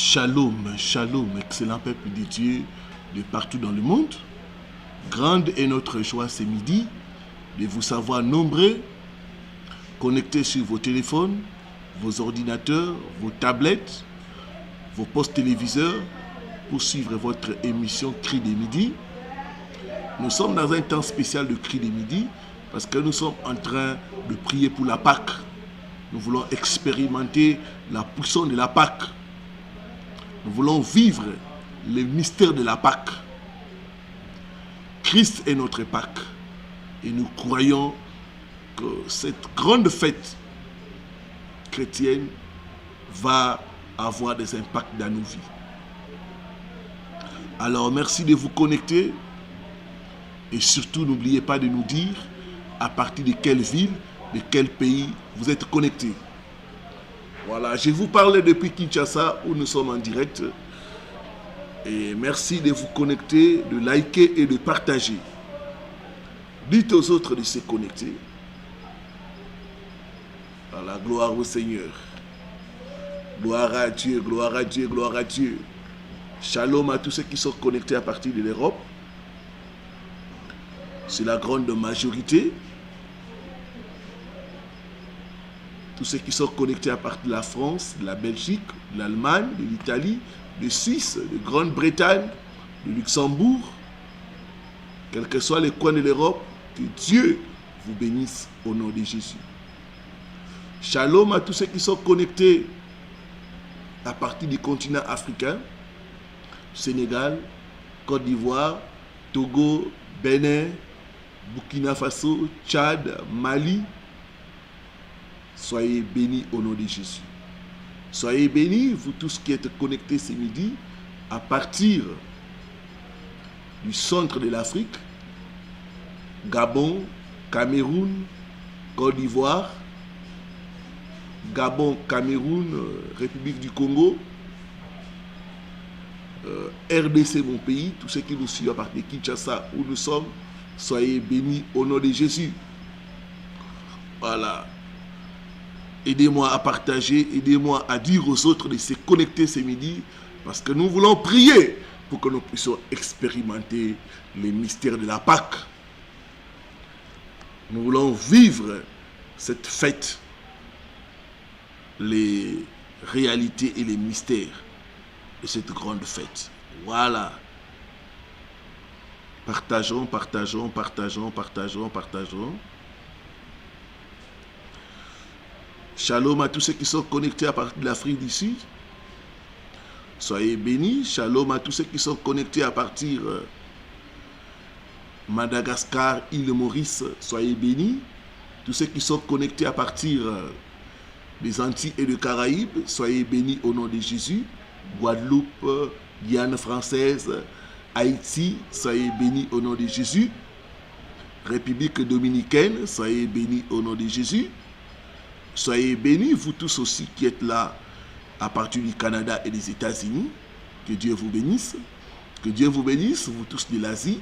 Shalom, shalom, excellent peuple de Dieu de partout dans le monde. Grande est notre joie ce midi de vous savoir nombreux, connectés sur vos téléphones, vos ordinateurs, vos tablettes, vos postes téléviseurs pour suivre votre émission Cri des Midi. Nous sommes dans un temps spécial de Cri des Midi parce que nous sommes en train de prier pour la Pâque. Nous voulons expérimenter la puissance de la Pâque. Nous voulons vivre le mystère de la Pâque. Christ est notre Pâque. Et nous croyons que cette grande fête chrétienne va avoir des impacts dans nos vies. Alors merci de vous connecter. Et surtout n'oubliez pas de nous dire à partir de quelle ville, de quel pays vous êtes connectés. Voilà, je vous parle depuis Kinshasa où nous sommes en direct. Et merci de vous connecter, de liker et de partager. Dites aux autres de se connecter. Voilà, gloire au Seigneur. Gloire à Dieu, gloire à Dieu, gloire à Dieu. Shalom à tous ceux qui sont connectés à partir de l'Europe. C'est la grande majorité. Tous ceux qui sont connectés à partir de la France, de la Belgique, de l'Allemagne, de l'Italie, de Suisse, de Grande-Bretagne, de Luxembourg, quel que soit les coins de l'Europe, que Dieu vous bénisse au nom de Jésus. Shalom à tous ceux qui sont connectés à partir du continent africain, Sénégal, Côte d'Ivoire, Togo, Bénin, Burkina Faso, Tchad, Mali. Soyez bénis au nom de Jésus. Soyez bénis, vous tous qui êtes connectés ce midi, à partir du centre de l'Afrique, Gabon, Cameroun, Côte d'Ivoire, Gabon, Cameroun, République du Congo, RDC, mon pays, tous ceux qui nous suivent à partir de Kinshasa, où nous sommes, soyez bénis au nom de Jésus. Voilà. Aidez-moi à partager, aidez-moi à dire aux autres de se connecter ce midi, parce que nous voulons prier pour que nous puissions expérimenter les mystères de la Pâque. Nous voulons vivre cette fête, les réalités et les mystères de cette grande fête. Voilà. Partageons, partageons, partageons, partageons, partageons. Shalom à tous ceux qui sont connectés à partir de l'Afrique du Sud. Soyez bénis. Shalom à tous ceux qui sont connectés à partir de Madagascar, île Maurice. Soyez bénis. Tous ceux qui sont connectés à partir des Antilles et des Caraïbes. Soyez bénis au nom de Jésus. Guadeloupe, Guyane française, Haïti. Soyez bénis au nom de Jésus. République dominicaine. Soyez bénis au nom de Jésus. Soyez bénis, vous tous aussi qui êtes là à partir du Canada et des États-Unis. Que Dieu vous bénisse. Que Dieu vous bénisse, vous tous de l'Asie.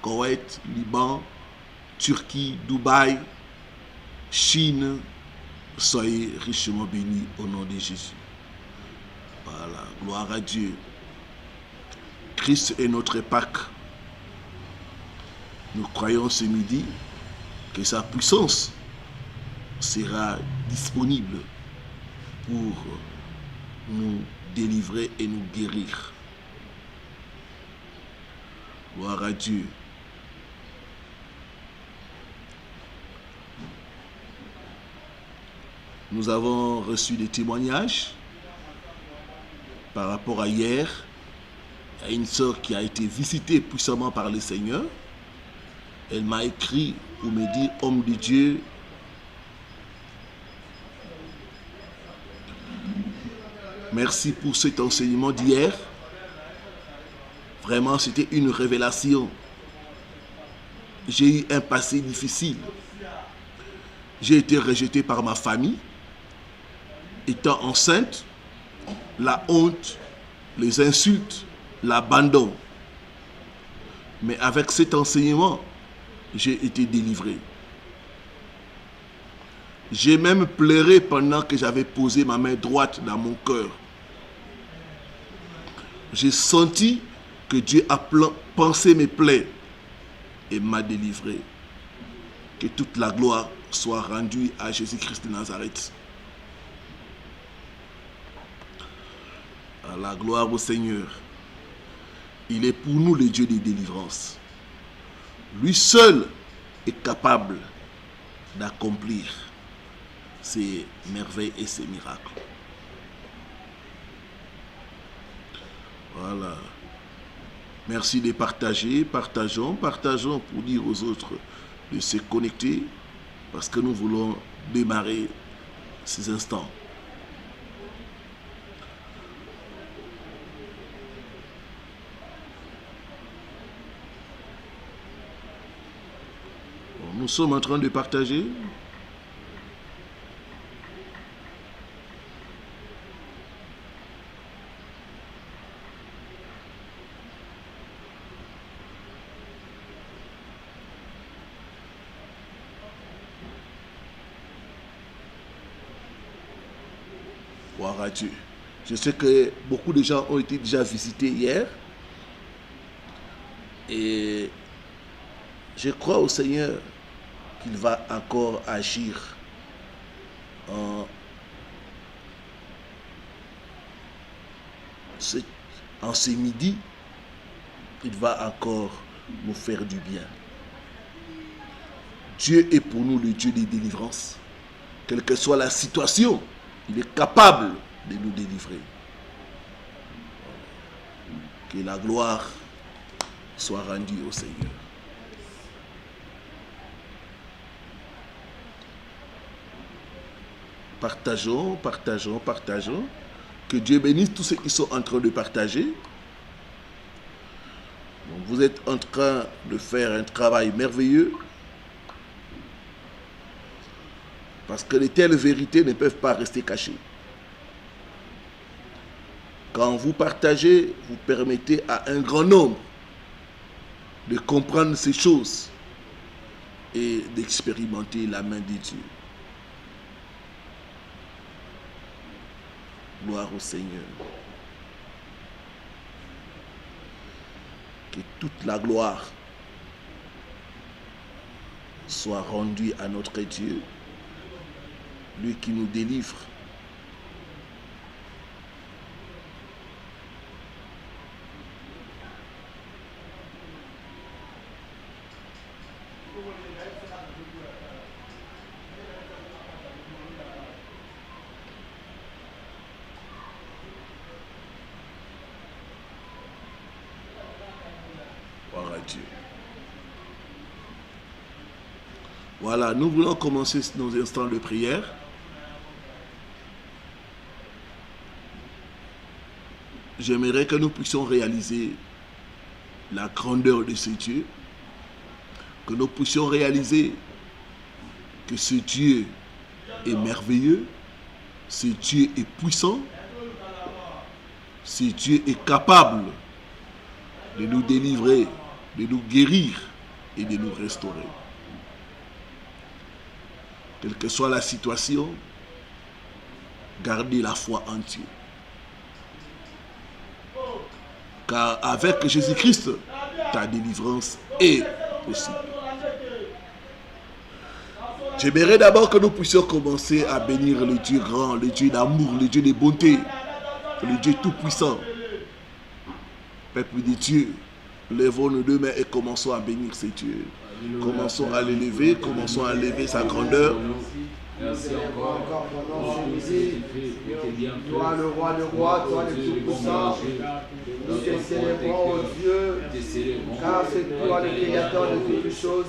Koweït, Liban, Turquie, Dubaï, Chine. Soyez richement bénis au nom de Jésus. Voilà, gloire à Dieu. Christ est notre Pâque. Nous croyons ce midi que sa puissance sera disponible pour nous délivrer et nous guérir. Gloire à Dieu. Nous avons reçu des témoignages par rapport à hier, à une sœur qui a été visitée puissamment par le Seigneur. Elle m'a écrit pour me dire, homme de Dieu, merci pour cet enseignement d'hier. Vraiment, c'était une révélation. J'ai eu un passé difficile. J'ai été rejeté par ma famille. Étant enceinte, la honte, les insultes, l'abandon. Mais avec cet enseignement, j'ai été délivré. J'ai même pleuré pendant que j'avais posé ma main droite dans mon cœur. J'ai senti que Dieu a pansé mes plaies et m'a délivré. Que toute la gloire soit rendue à Jésus-Christ de Nazareth. À la gloire au Seigneur. Il est pour nous le Dieu des délivrances. Lui seul est capable d'accomplir ses merveilles et ses miracles. Voilà. Merci de partager. Partageons pour dire aux autres de se connecter parce que nous voulons démarrer ces instants. Bon, nous sommes en train de partager. Gloire à Dieu. Je sais que beaucoup de gens ont été déjà visités hier. Et je crois au Seigneur qu'il va encore agir en ce midi. Il va encore nous faire du bien. Dieu est pour nous le Dieu des délivrances. Quelle que soit la situation, il est capable de nous délivrer. Que la gloire soit rendue au Seigneur. Partageons. Que Dieu bénisse tous ceux qui sont en train de partager. Donc vous êtes en train de faire un travail merveilleux. Parce que de telles vérités ne peuvent pas rester cachées. Quand vous partagez, vous permettez à un grand nombre de comprendre ces choses et d'expérimenter la main de Dieu. Gloire au Seigneur. Que toute la gloire soit rendue à notre Dieu, lui qui nous délivre. Gloire à Dieu. Voilà, nous voulons commencer nos instants de prière. J'aimerais que nous puissions réaliser la grandeur de ce Dieu, que nous puissions réaliser que ce Dieu est merveilleux, ce Dieu est puissant, ce Dieu est capable de nous délivrer, de nous guérir et de nous restaurer. Quelle que soit la situation, gardez la foi en Dieu. Car avec Jésus-Christ, ta délivrance est possible. J'aimerais d'abord que nous puissions commencer à bénir le Dieu grand, le Dieu d'amour, le Dieu de bonté, le Dieu tout-puissant. Peuple de Dieu, lèvons nos deux mains et commençons à bénir ce Dieu. Commençons à l'élever, commençons à élever sa grandeur. Merci encore pour notre midi. Toi le roi de rois, toi le tout-puissant. Nous te célébrons, oh Dieu, car c'est toi le créateur de toutes choses.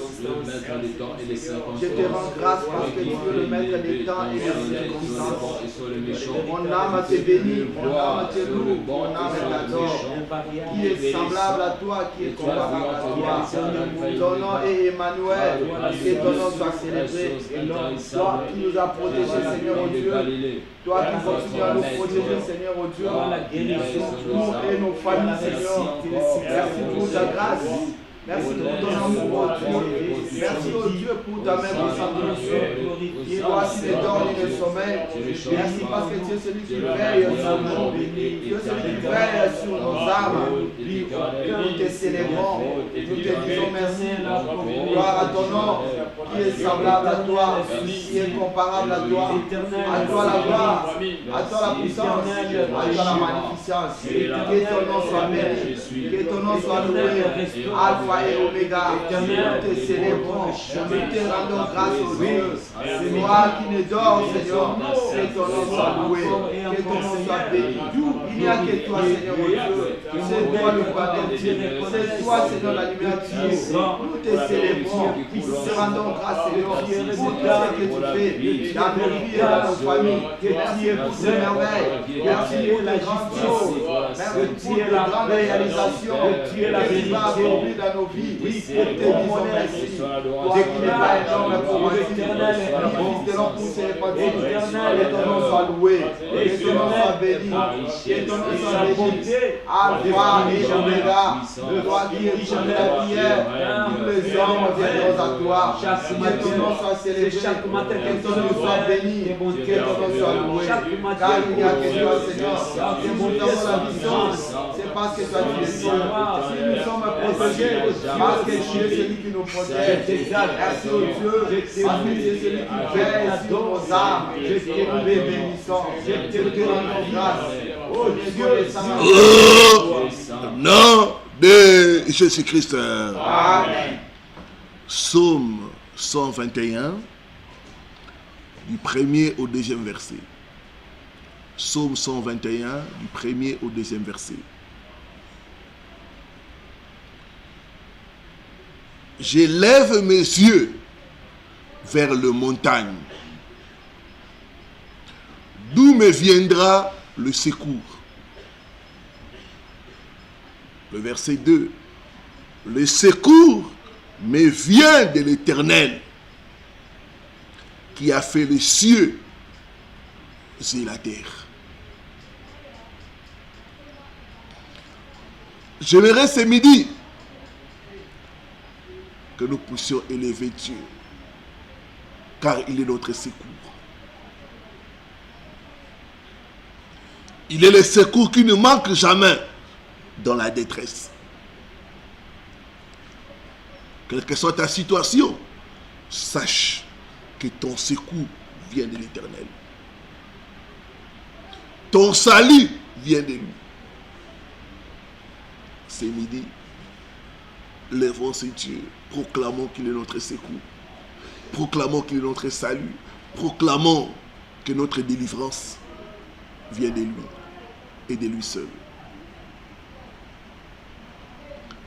Je te rends grâce parce que tu es le maître des temps et des circonstances. Mon âme te bénit, mon âme te loue, mon âme t'adore. Qui est semblable à toi, qui est comparable à toi. Ton nom est Emmanuel, et ton nom soit célébré. Toi qui nous as protégés, Seigneur, oh Dieu. Toi qui continues à nous protéger, Seigneur, oh Dieu. Nous et nos familles, Seigneur. Merci pour ta grâce. Merci pour ton amour, oh Dieu. Merci, oh Dieu, pour ta main puissante. Toi, si les dors ni le sommeil. Merci parce que tu es celui qui veille sur nous. Tu es celui qui veille sur nos âmes. Nous te célébrons. Nous te disons merci. Gloire à ton nom, qui est semblable à toi, qui est comparable à toi. À toi la gloire, à toi la puissance, à toi la magnificence. Que ton nom soit béni, que ton nom soit loué. Alpha et Oméga, nous te célébrons, nous te rendons grâce au Dieu. C'est toi qui nous dors, Seigneur. Que ton nom soit loué, que ton nom soit béni. Il n'y a que toi, Seigneur, au Dieu. C'est toi le roi des dieux. C'est toi, Seigneur, la lumière du monde. Nous te célébrons, nous te rendons grâce, Seigneur, pour tout ce que tu fais dans nos vies et dans nos familles. Merci pour ces merveilles. Merci pour les grandes choses. Merci pour les grandes réalisations que tu vas accomplir dans nos vies. Nous te disons merci. Toi qui n'es pas énorme pour moi, ni fils de l'homme pour se répandre. Que ton nom soit loué, que ton nom soit béni, que ton nom soit béni. Alpha et Oméga, toi qui es Dieu de la prière, tous les hommes viendront à toi. Que ton nom soit célébré, que ton nom soit béni, que ton nom soit loué. Car il n'y a que toi, Seigneur. Si nous avons la vision, c'est parce que toi tu es Dieu. Si nous sommes protégés, parce que tu es celui qui nous protège. Merci au Dieu, parce que tu es celui qui veille sur nos âmes. Que nous les bénissons, que nous te rendons grâce. Oh Dieu, au nom de Jésus-Christ. Amen. Psaume 121, du 1er au 2e verset. Psaume 121, du 1er au 2e verset. J'élève mes yeux vers les montagnes. D'où me viendra le secours? Le verset 2. Le secours me vient de l'Éternel, qui a fait les cieux et la terre. J'aimerais ce midi que nous puissions élever Dieu, car il est notre secours. Il est le secours qui ne manque jamais dans la détresse. Quelle que soit ta situation, sache que ton secours vient de l'Éternel. Ton salut vient de lui. Ce midi, lèvons ce Dieu, proclamons qu'il est notre secours, proclamons qu'il est notre salut, proclamons que notre délivrance vient de lui et de lui seul.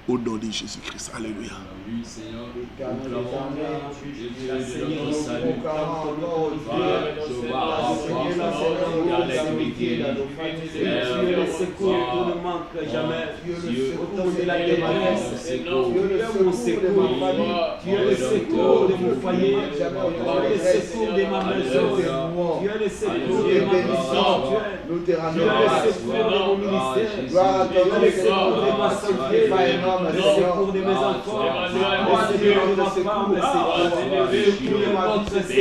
Au nom de Jésus-Christ. Alléluia. Oui, Seigneur, proclamons notre salut. Tu es le secours qui ne manque jamais. Tu es le secours de la détresse. Tu es mon secours de ma famille. Tu es le secours de mon foyer. Tu es le secours de ma maison. Tu es le secours de ma maison. Tu es le secours de mon ministère. Tu es le secours de ma santé. Le secours de mes enfants. Le secours de ma femme.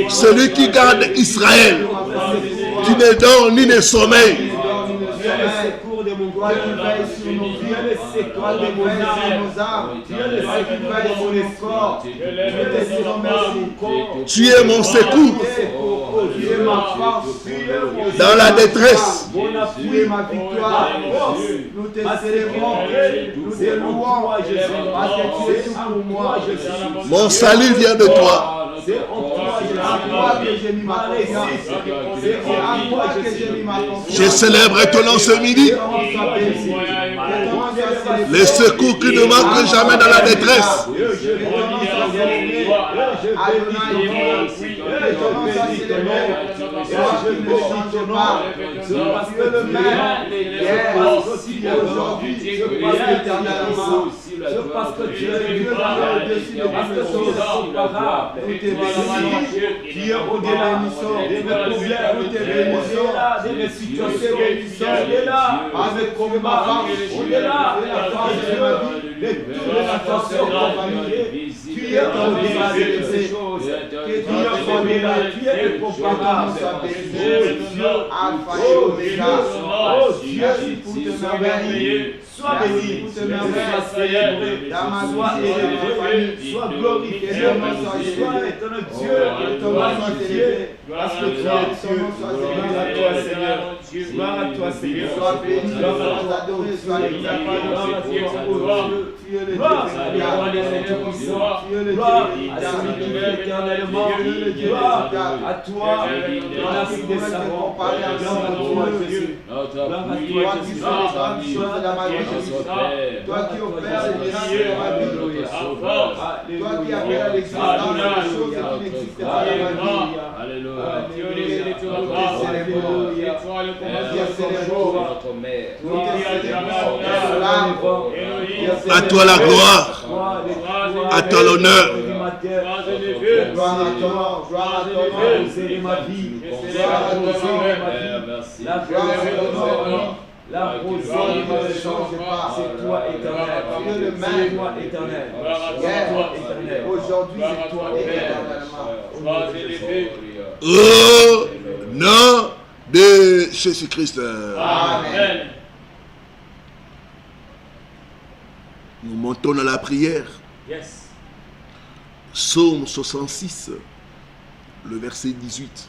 Celui qui garde Israël, qui ne dort ni ne sommeille. Tu es le secours de mon corps qui veille sur nos vies. Tu es le secours de nos âmes. Tu es le secours de mon corps. Tu es le secours de mon corps. Tu es mon secours Tu es ma force. dans la détresse. Tu es ma victoire. Nous te célébrons. Nous te louons. Parce que tu es tout pour moi. Mon salut vient de toi. C'est en toi que j'ai mis ma confiance. C'est en toi que j'ai mis ma confiance. Je célèbre ton nom ce midi. Le secours qui ne manque jamais dans la détresse. C'est parce que Dieu est Dieu au-dessus de parce que Dieu est incomparable. Tout est béni. Qui est au-delà de mes problèmes, tout est bénissant. De mes situations, Il est là. Avec combat, il est là. de toutes les attentions compliquées. Tu es au-delà de ces choses. Tu es au-delà. Tu es incomparable. Dieu, Alpha et Omega. Oh Dieu, pour te merveiller. Sois béni, pour te merveiller, sois célébré, sois élevé, sois glorifié, sois étonnant Dieu, ton nom soit célébré, parce que tu es Dieu. Gloire à toi Seigneur, gloire à toi Seigneur, sois béni, sois adoré, sois exalté, gloire à toi, oh Dieu, tu es le Dieu tout-puissant, tu es le Dieu à celui qui vit éternellement, gloire à toi, dans l'Afrique des savants, gloire à toi Jésus, gloire à toi qui fais les grandes choses de la magie. Toi qui opères les miracles de ma vie, toi qui appelles à l'existence des choses qui n'existent pas dans ma vie. Alléluia. À toi la gloire, à toi l'honneur. Gloire à ton nom, gloire à ton nom, ma vie, gloire à ton nom, la gloire la rosée ne change pas. C'est toi éternel. Tu es le même. C'est toi éternel. Hier, aujourd'hui, c'est toi éternellement. Au nom de Jésus-Christ. Amen. Nous montons dans la prière. Yes. Psaume 66, le verset 18.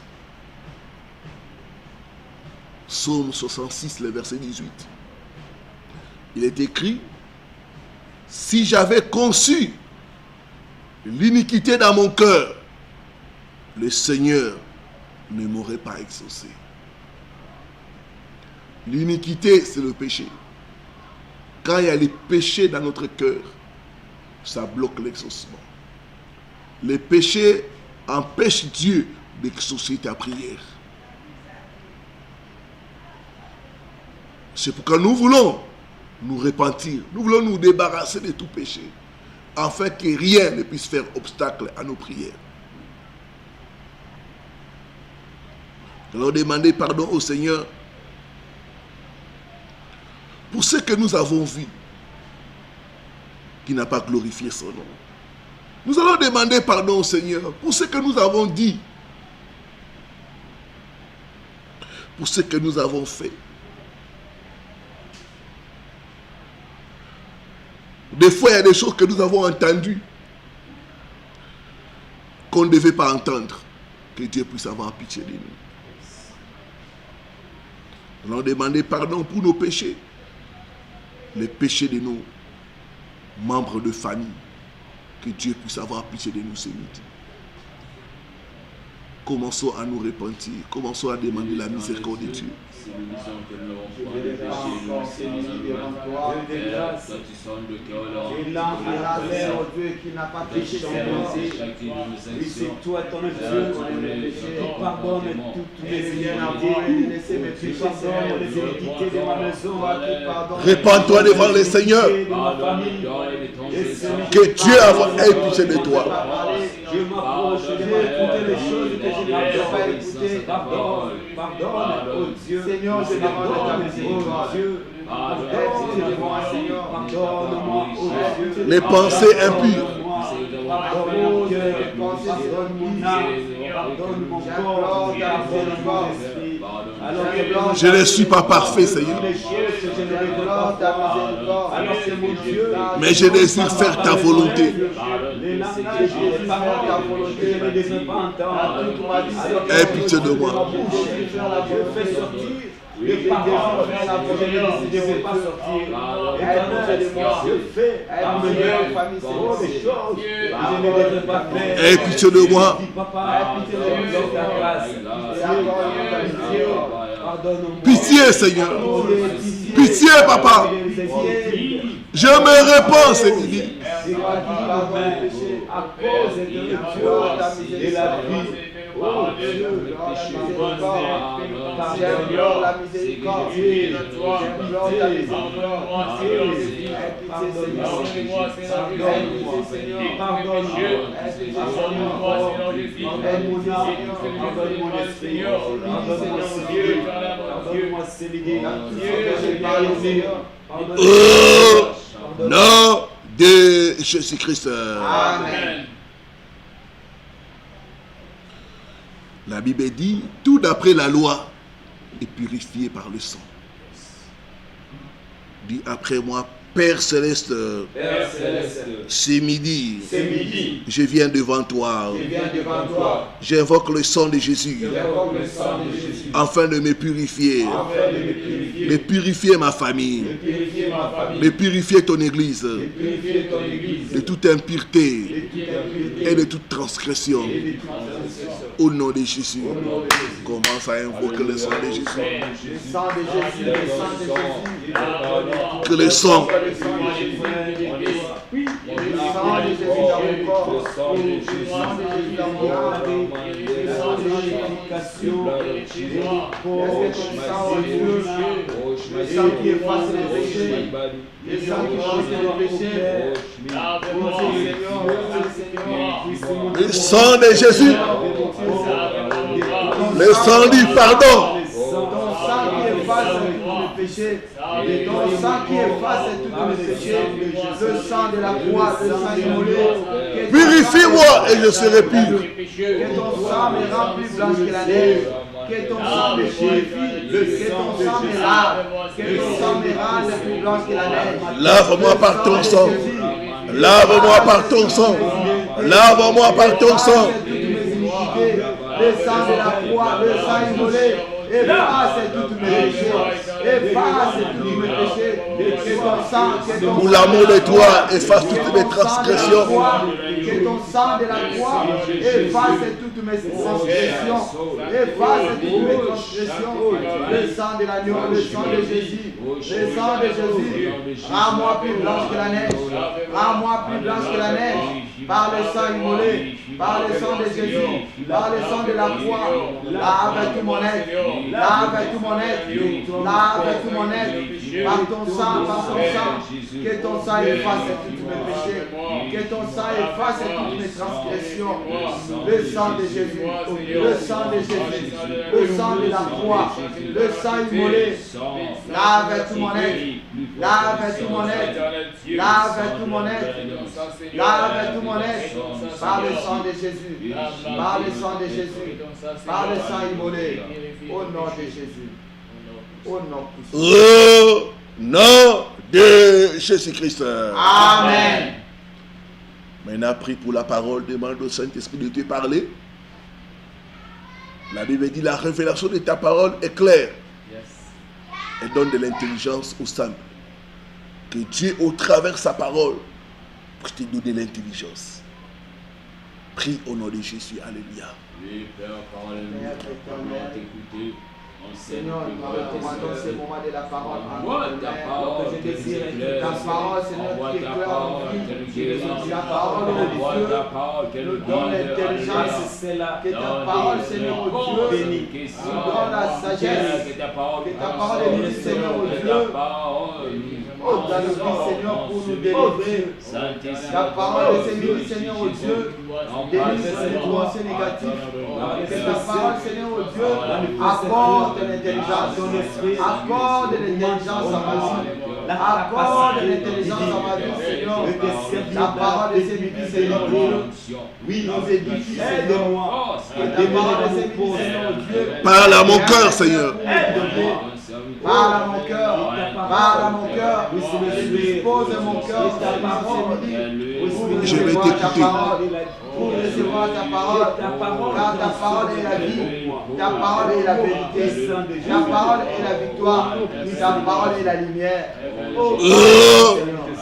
Psaume 66, le verset 18. Il est écrit: si j'avais conçu l'iniquité dans mon cœur, le Seigneur ne m'aurait pas exaucé. L'iniquité, c'est le péché. Quand il y a les péchés dans notre cœur, ça bloque l'exaucement. Les péchés empêchent Dieu d'exaucer ta prière. C'est pourquoi nous voulons nous repentir. Nous voulons nous débarrasser de tout péché, afin que rien ne puisse faire obstacle à nos prières. Nous allons demander pardon au Seigneur pour ce que nous avons vu qui n'a pas glorifié son nom. Nous allons demander pardon au Seigneur pour ce que nous avons dit, pour ce que nous avons fait. Des fois, il y a des choses que nous avons entendues qu'on ne devait pas entendre. Que Dieu puisse avoir pitié de nous. Nous allons demander pardon pour nos péchés, les péchés de nos membres de famille. Que Dieu puisse avoir pitié de nous ce midi. Commençons à nous repentir. Commençons à demander la miséricorde de Dieu. Si nous disons que nous n'avons pas de péché, nous Seigneur, qui n'a pas péché, c'est toi ton Dieu qui pardonne toutes les iniquités, qui pardonne les iniquités de ma maison, Répands-toi devant le Seigneur. Que Dieu ait pitié de toi. Je m'approche, je vais écouter les choses que je n'ai pas écoutées. Pardonne, oh Dieu. Seigneur, je demande ta miséricorde. Pardonne-moi, Seigneur. Pardonne-moi, oh Dieu. Les pensées impures. Pardonne mon cœur, pardonne mon âme, pardonne mon corps, pardonne mon esprit. Je ne suis pas parfait, Seigneur. Mais je désire faire ta volonté. Aie pitié de moi. Les paroles que je ne veux pas sortir. Je fais par mes familles, c'est des choses que je ne devrais pas faire. Aie pitié de moi. Pitié, Seigneur. Pitié, Papa. Je me réponds ce midi. À cause de Dieu et la vie. Oh Dieu, j'implore la miséricorde. J'implore ta miséricorde. Au nom de Jésus-Christ. Amen. La Bible dit, tout d'après la loi est purifié par le sang. Dis après moi, Père Céleste, c'est midi. Je viens devant toi. J'invoque le sang de Jésus. Afin de me purifier. De purifier ma famille. De purifier ton église. De toute impureté et de toute transgression. Au nom de Jésus. Commence à invoquer le sang de Jésus. Le sang de Jésus, le sang de Jésus. Que le sang qui efface les péchés, le sang qui efface les péchés, le sang de Jésus, le sang du pardon, ton sang qui efface tous les péchés, ton sang qui efface tous les péchés, le sang de la croix, le sang immolé. purifie-moi et je serai pur. Que ton sang me rend plus blanche que la neige. Que ton sang me purifie, que ton sang me lave, que ton sang me rende plus blanche que la neige. Lave-moi par ton sang. Lave-moi par ton sang. Lave-moi par ton sang. Le sang de la croix, le sang immolé, efface tous mes péchés. Efface tous mes péchés. Que ton sang, Pour l'amour de toi, efface toutes mes transgressions. que ton sang de la croix efface toutes mes transgressions. Efface toutes mes transgressions. Le sang de l'agneau, le sang de Jésus. Le sang de Jésus. Rends-moi plus blanche que la neige. Rends-moi plus blanche que la neige. Par le sang immolé. Par le sang de Jésus. Par le sang de la croix. Lave tout mon être. Lave tout mon être. Lave tout mon être. Par ton sang, par ton sang. Que ton sang efface tous mes péchés. Que ton sang efface toutes mes transgressions. Le sang de Jésus. Le sang de Jésus. Le sang de la croix. Le sang immolé. Lave tout mon être. Lave tout mon être. Lave tout mon être. Lave tout mon être. Par le sang de Jésus. Par le sang de Jésus. Par le sang immolé. Au nom de Jésus. Au nom puissant. Au nom de Jésus-Christ. Amen. Maintenant, prie pour la parole, demande au Saint-Esprit de te parler. La Bible dit la révélation de ta parole est claire. Elle donne de l'intelligence aux simples. Que Dieu, au travers de sa parole, puisse te donner l'intelligence. Prie au nom de Jésus. Alléluia. Oui, Père, parole, nous allons t'écouter. Seigneur, dans ce moment de la parole, envoie ta parole, je désire ta parole, Seigneur, qui éclaire ta parole, Dieu, nous donne l'intelligence, que ta parole, Seigneur, au Dieu, nous donne la sagesse, que ta parole est venue, Seigneur, au Dieu, dans le vie, Seigneur, pour nous délivrer. Ta parole est venue, Seigneur, au Dieu, délivre cette pensée négative, que ta parole, Seigneur, au Dieu, apporte l'intelligence, ton esprit, accorde l'intelligence à ma vie, accorde l'intelligence à ma vie, Seigneur. La parole de ces midi, Seigneur, oui, nous édifie, Seigneur. Que ta parole de ces midi, Seigneur, Dieu. Parle à mon cœur, Seigneur. Parle à mon cœur, parle à mon cœur. Je dispose de mon cœur, ta parole. Je vais t'écouter. Pour recevoir ta parole, car ta parole est la vie, ta parole est la vérité, ta parole est la victoire, ta parole est la lumière. Au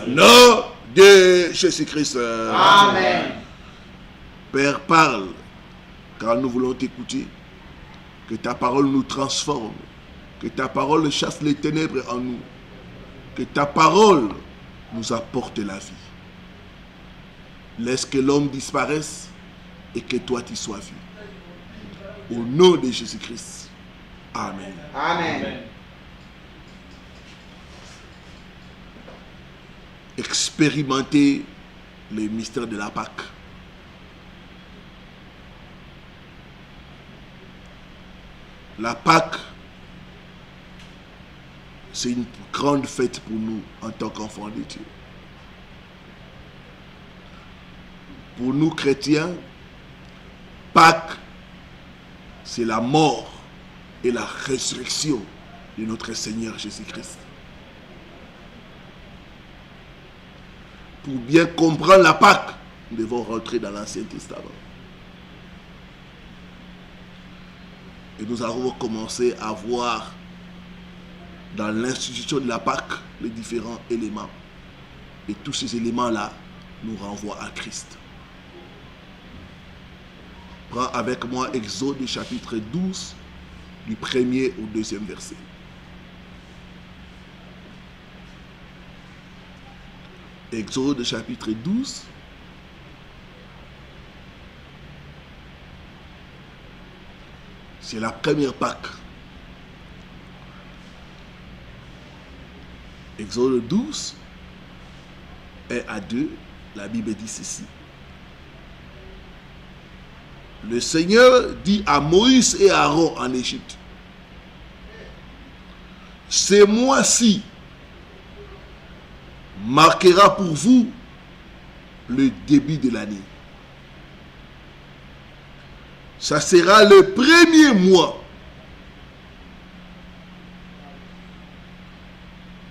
nom de Jésus-Christ. Amen. Père, parle, car nous voulons t'écouter. Que ta parole nous transforme. Que ta parole chasse les ténèbres en nous. Que ta parole nous apporte la vie. Laisse que l'homme disparaisse et que toi tu sois vu. Au nom de Jésus-Christ. Amen. Amen. Expérimentez les mystères de la Pâque. La Pâque, c'est une grande fête pour nous en tant qu'enfants de Dieu. Pour nous chrétiens, Pâques, c'est la mort et la résurrection de notre Seigneur Jésus-Christ. Pour bien comprendre la Pâque, nous devons rentrer dans l'Ancien Testament. Et nous avons commencé à voir dans l'institution de la Pâque les différents éléments. Et tous ces éléments-là nous renvoient à Christ. Prends avec moi Exode chapitre 12, du 1er au 2e verset. Exode chapitre 12. C'est la première Pâque. Exode 12, 1 à 2, la Bible dit ceci. Le Seigneur dit à Moïse et à Aaron en Égypte, ce mois-ci marquera pour vous le début de l'année. Ça sera le premier mois.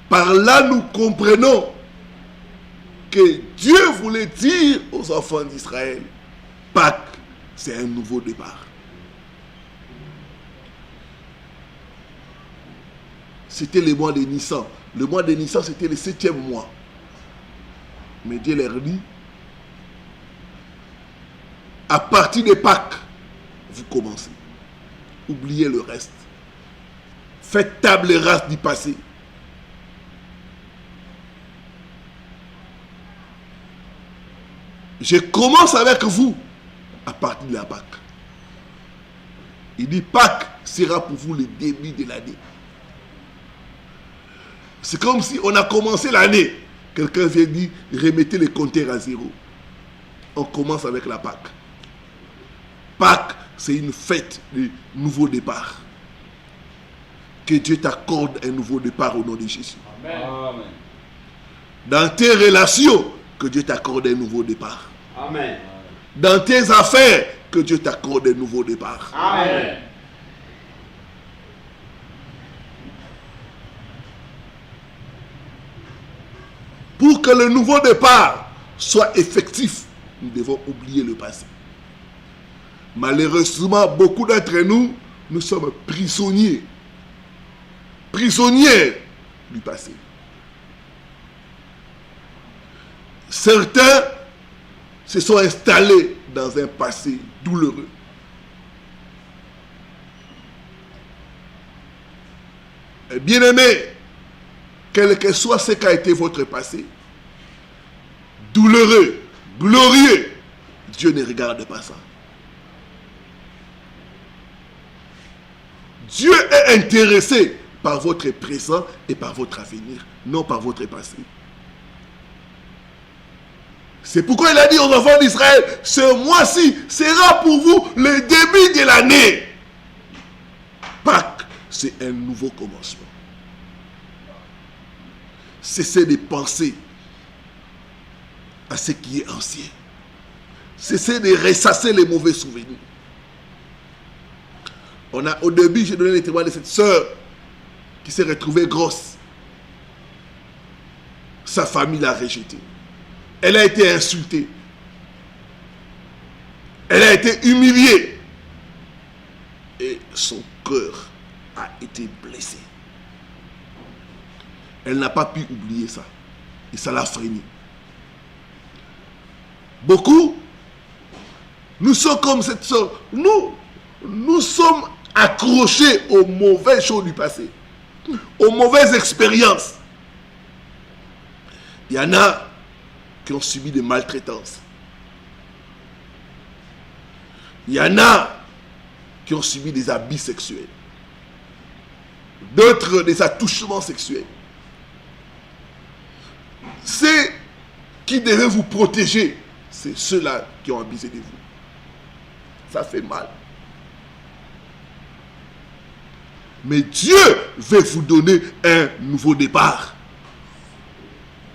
Par là, nous comprenons que Dieu voulait dire aux enfants d'Israël, Pâques, c'est un nouveau départ. C'était le mois de Nissan. Le mois de Nissan, c'était le 7e mois. Mais Dieu leur dit, à partir de Pâques, vous commencez. Oubliez le reste. Faites table rase du passé. Je commence avec vous à partir de la Pâque. Il dit Pâques sera pour vous le début de l'année. C'est comme si on a commencé l'année. Quelqu'un vient dire remettez les compteurs à zéro. On commence avec la Pâque. Pâques, c'est une fête de nouveau départ. Que Dieu t'accorde un nouveau départ au nom de Jésus. Amen. Dans tes relations, que Dieu t'accorde un nouveau départ. Amen. Dans tes affaires, que Dieu t'accorde un nouveau départ. Amen. Pour que le nouveau départ soit effectif, nous devons oublier le passé. Malheureusement, beaucoup d'entre nous, nous sommes prisonniers. Prisonniers du passé. Certains se sont installés dans un passé douloureux. Bien-aimés, quel que soit ce qu'a été votre passé, douloureux, glorieux, Dieu ne regarde pas ça. Dieu est intéressé par votre présent et par votre avenir, non par votre passé. C'est pourquoi il a dit aux enfants d'Israël, ce mois-ci sera pour vous le début de l'année. Pâques, c'est un nouveau commencement. Cessez de penser à ce qui est ancien. Cessez de ressasser les mauvais souvenirs. Au début, j'ai donné le témoin de cette sœur qui s'est retrouvée grosse. Sa famille l'a rejetée. Elle a été insultée. Elle a été humiliée. Et son cœur a été blessé. Elle n'a pas pu oublier ça. Et ça l'a freiné. Beaucoup, nous sommes comme cette sœur. Nous sommes accrochés aux mauvaises choses du passé. Aux mauvaises expériences. Il y en a qui ont subi des maltraitances. Il y en a qui ont subi des abus sexuels, d'autres des attouchements sexuels. Ceux qui devaient vous protéger, c'est ceux-là qui ont abusé de vous. Ça fait mal. Mais Dieu veut vous donner un nouveau départ.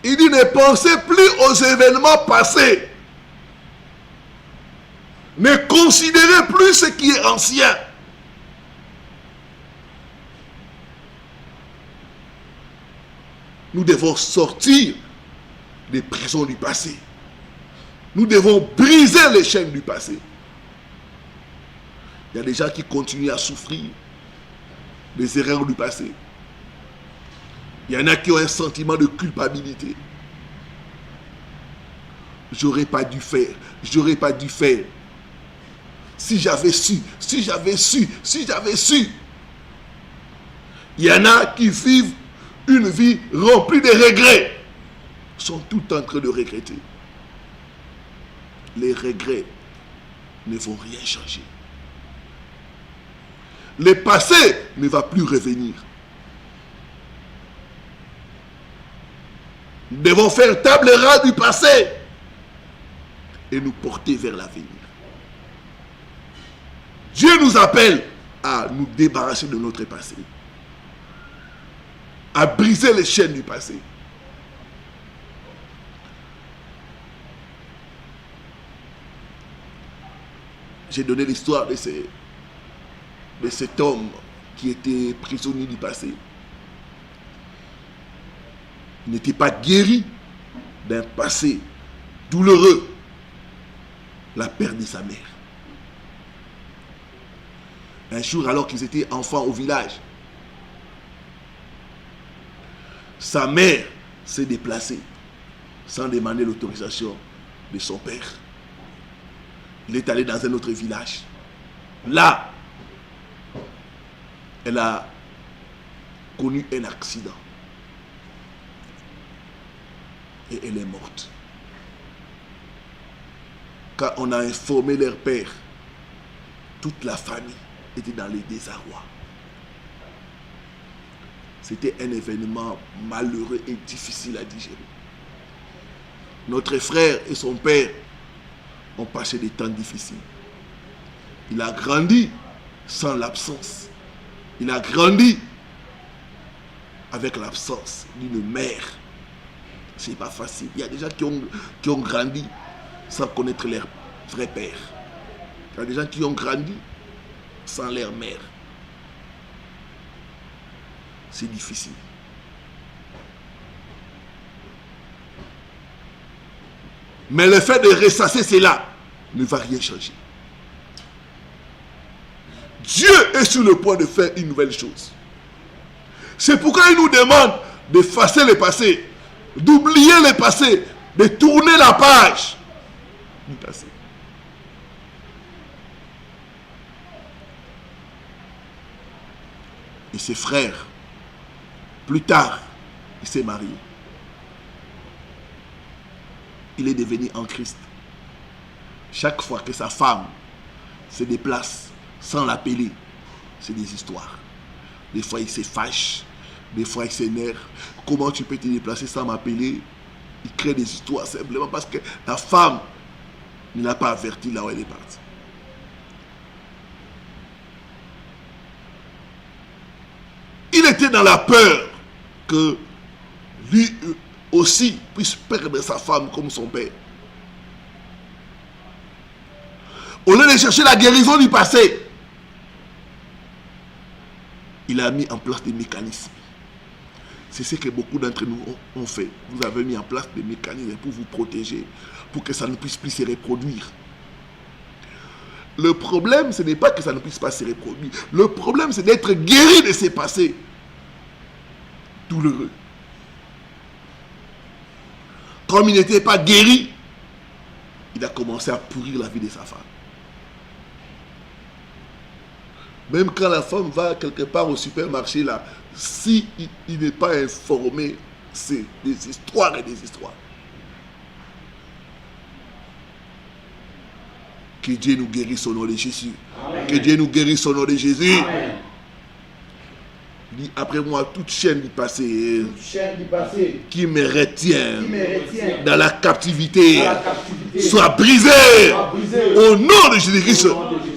Il dit, ne pensez plus aux événements passés. Ne considérez plus ce qui est ancien. Nous devons sortir des prisons du passé. Nous devons briser les chaînes du passé. Il y a des gens qui continuent à souffrir des erreurs du passé. Il y en a qui ont un sentiment de culpabilité. J'aurais pas dû faire. J'aurais pas dû faire. Si j'avais su, si j'avais su, si j'avais su. Il y en a qui vivent une vie remplie de regrets. Ils sont tout en train de regretter. Les regrets ne vont rien changer. Le passé ne va plus revenir. Nous devons faire table rase du passé et nous porter vers l'avenir. Dieu nous appelle à nous débarrasser de notre passé, à briser les chaînes du passé. J'ai donné l'histoire de cet homme qui était prisonnier du passé. Il n'était pas guéri d'un passé douloureux, la perte de sa mère. Un jour, alors qu'ils étaient enfants au village, sa mère s'est déplacée sans demander l'autorisation de son père. Il est allé dans un autre village. Là, elle a connu un accident. Et elle est morte. Quand on a informé leur père, toute la famille était dans le désarroi. C'était un événement malheureux et difficile à digérer. Notre frère et son père ont passé des temps difficiles. Il a grandi sans l'absence. Il a grandi avec l'absence d'une mère. C'est pas facile. Il y a des gens qui ont grandi sans connaître leur vrai père. Il y a des gens qui ont grandi sans leur mère. C'est difficile. Mais le fait de ressasser cela ne va rien changer. Dieu est sur le point de faire une nouvelle chose. C'est pourquoi il nous demande d'effacer le passé, d'oublier le passé, de tourner la page du passé. Et ses frères, plus tard, il s'est marié. Il est devenu en Christ. Chaque fois que sa femme se déplace sans l'appeler, c'est des histoires. Des fois, il se fâche. Des fois, il s'énerve. Comment tu peux te déplacer sans m'appeler? Il crée des histoires simplement parce que ta femme ne l'a pas averti là où elle est partie. Il était dans la peur que lui aussi puisse perdre sa femme comme son père. Au lieu de chercher la guérison du passé, il a mis en place des mécanismes. C'est ce que beaucoup d'entre nous ont fait. Vous avez mis en place des mécanismes pour vous protéger, pour que ça ne puisse plus se reproduire. Le problème, ce n'est pas que ça ne puisse pas se reproduire. Le problème, c'est d'être guéri de ces passés douloureux. Comme il n'était pas guéri, il a commencé à pourrir la vie de sa femme. Même quand la femme va quelque part au supermarché, là, si il n'est pas informé, c'est des histoires et des histoires. Que Dieu nous guérisse au nom de Jésus. Amen. Que Dieu nous guérisse au nom de Jésus. Amen. Dis après moi, toute chaîne du passé Chaîne du passé qui me retient qui me retient dans la captivité, dans la captivité soit brisée soit brisée au nom de Jésus-Christ. au nom de Jésus-Christ.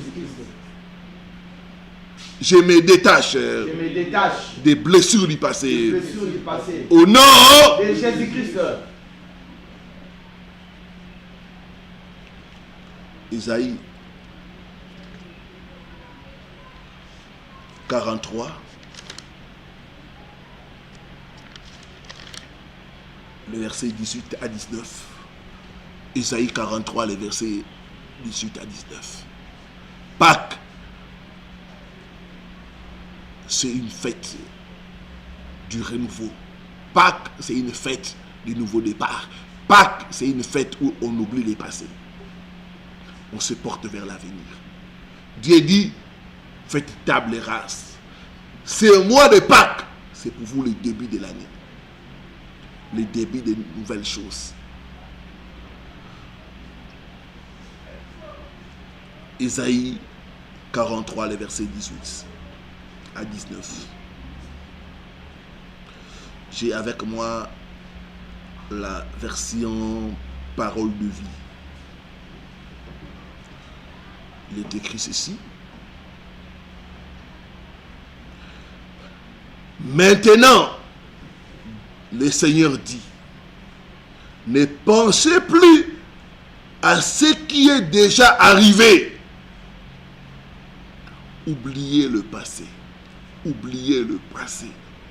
Je me détache Je me détache des blessures du des passé. blessures du passé. Au nom De Jésus-Christ. Isaïe 43, le verset 18 à 19. Isaïe 43, le verset 18 à 19. Pâques, c'est une fête du renouveau. Pâques, c'est une fête du nouveau départ. Pâques, c'est une fête où on oublie les passés. On se porte vers l'avenir. Dieu dit, faites table rase. C'est un mois de Pâques. C'est pour vous le début de l'année. Le début de nouvelles choses. Isaïe 43, le verset 18 à 19. J'ai avec moi la version parole de vie. Il est écrit ceci. Maintenant, le Seigneur dit, ne pensez plus à ce qui est déjà arrivé. Oubliez le passé. Oubliez le passé.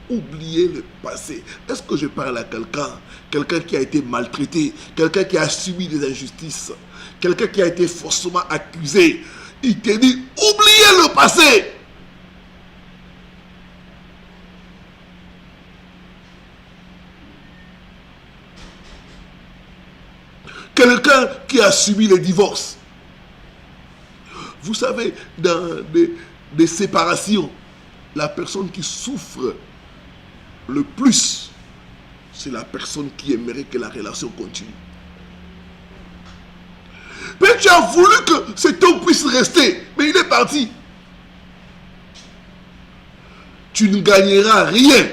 Oubliez le passé. Est-ce que je parle à quelqu'un? Quelqu'un qui a été maltraité, quelqu'un qui a subi des injustices, quelqu'un qui a été faussement accusé. Il te dit, oubliez le passé. Quelqu'un qui a subi le divorce. Vous savez, dans des séparations, la personne qui souffre le plus, c'est la personne qui aimerait que la relation continue. Mais tu as voulu que cet homme puisse rester, mais il est parti. Tu ne gagneras rien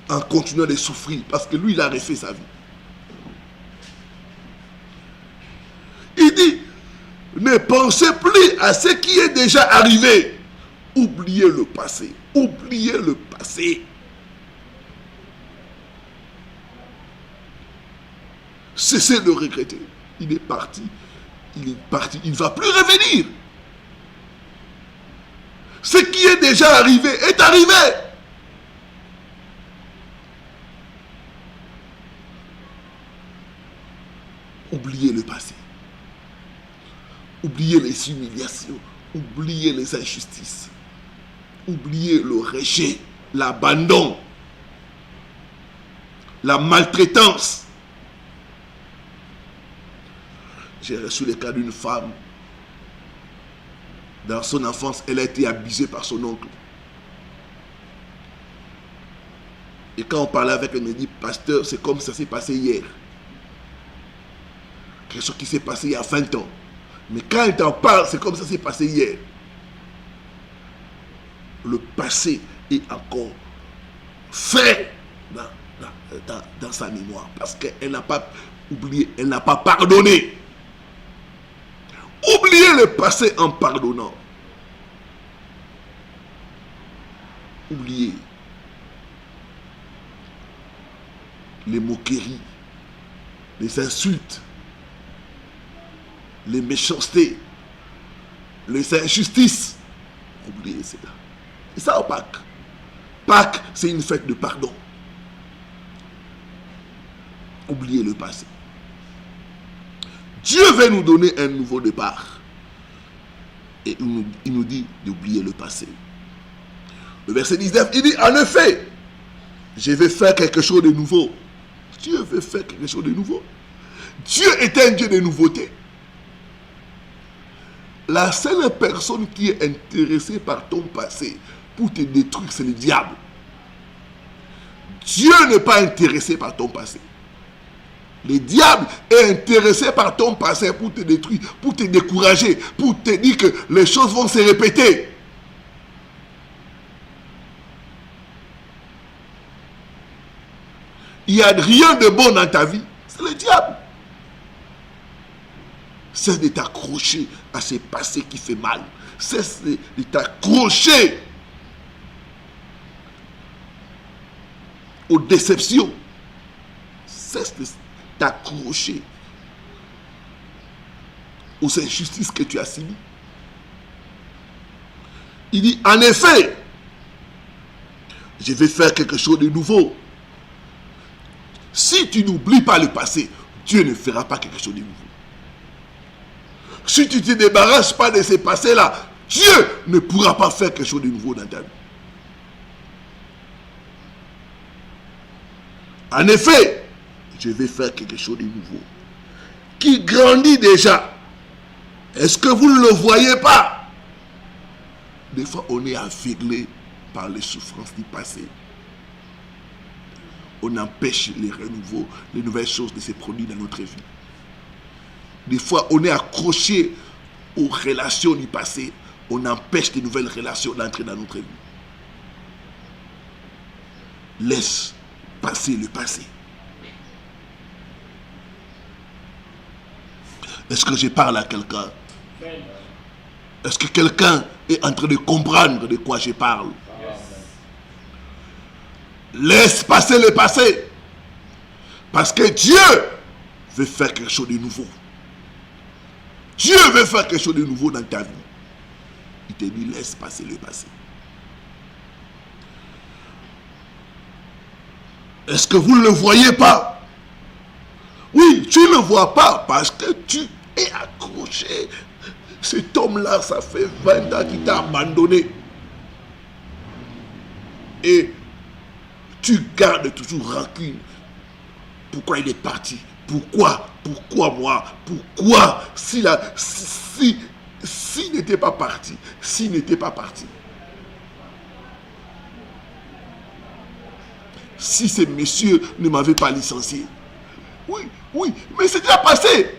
en continuant de souffrir, parce que lui, il a refait sa vie. Il dit, ne pensez plus à ce qui est déjà arrivé. Oubliez le passé. Oubliez le passé. Cessez de regretter. Il est parti. Il est parti. Il ne va plus revenir. Ce qui est déjà arrivé est arrivé. Oubliez le passé. Oubliez les humiliations. Oubliez les injustices. Oubliez le rejet, l'abandon, la maltraitance. J'ai reçu le cas d'une femme. Dans son enfance, elle a été abusée par son oncle. Et quand on parlait avec elle, elle me dit, pasteur, c'est comme ça s'est passé hier. Quelque chose qui s'est passé il y a 20 ans. Mais quand elle t'en parle, c'est comme ça s'est passé hier. Le passé est encore frais dans sa mémoire. Parce qu'elle n'a pas oublié, elle n'a pas pardonné. Oubliez le passé en pardonnant. Oubliez les moqueries, les insultes, les méchancetés, les injustices. Oubliez cela. Et ça, au Pâques. Pâques, c'est une fête de pardon. Oubliez le passé. Dieu veut nous donner un nouveau départ. Et il nous dit d'oublier le passé. Le verset 19, il dit, en effet, je vais faire quelque chose de nouveau. Dieu veut faire quelque chose de nouveau. Dieu est un Dieu de nouveauté. La seule personne qui est intéressée par ton passé pour te détruire, c'est le diable. Dieu n'est pas intéressé par ton passé. Le diable est intéressé par ton passé pour te détruire, pour te décourager, pour te dire que les choses vont se répéter. Il n'y a rien de bon dans ta vie. C'est le diable. Cesse de t'accrocher à ce passé qui fait mal. Cesse de t'accrocher aux déceptions. Cesse de t'accrocher aux injustices que tu as subies. Il dit, en effet, je vais faire quelque chose de nouveau. Si tu n'oublies pas le passé, Dieu ne fera pas quelque chose de nouveau. Si tu ne te débarrasses pas de ces passés-là, Dieu ne pourra pas faire quelque chose de nouveau dans ta vie. En effet, je vais faire quelque chose de nouveau, qui grandit déjà. Est-ce que vous ne le voyez pas? Des fois, on est aveuglé par les souffrances du passé. On empêche les renouveaux, les nouvelles choses de se produire dans notre vie. Des fois, on est accroché aux relations du passé. On empêche de nouvelles relations d'entrer dans notre vie. Laisse passer le passé. Est-ce que je parle à quelqu'un? Est-ce que quelqu'un est en train de comprendre de quoi je parle? Laisse passer le passé. Parce que Dieu veut faire quelque chose de nouveau. Dieu veut faire quelque chose de nouveau dans ta vie. Il te dit, laisse passer le passé. Est-ce que vous ne le voyez pas? Oui, tu ne le vois pas parce que tu es accroché. Cet homme-là, ça fait 20 ans qu'il t'a abandonné. Et tu gardes toujours rancune. Pourquoi il est parti? Pourquoi moi? Pourquoi s'il n'était pas parti? S'il n'était pas parti? Si ces messieurs ne m'avaient pas licencié. Oui, mais c'est déjà passé.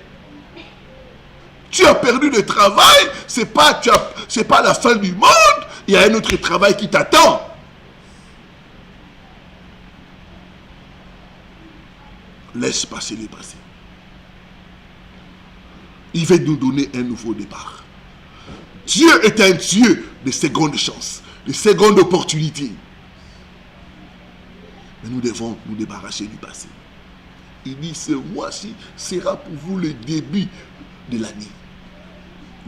Tu as perdu le travail, c'est pas la fin du monde. Il y a un autre travail qui t'attend. Laisse passer le passé. Il va nous donner un nouveau départ. Dieu est un Dieu de seconde chance, de seconde opportunité. Mais nous devons nous débarrasser du passé. Il dit, ce mois-ci sera pour vous le début de l'année.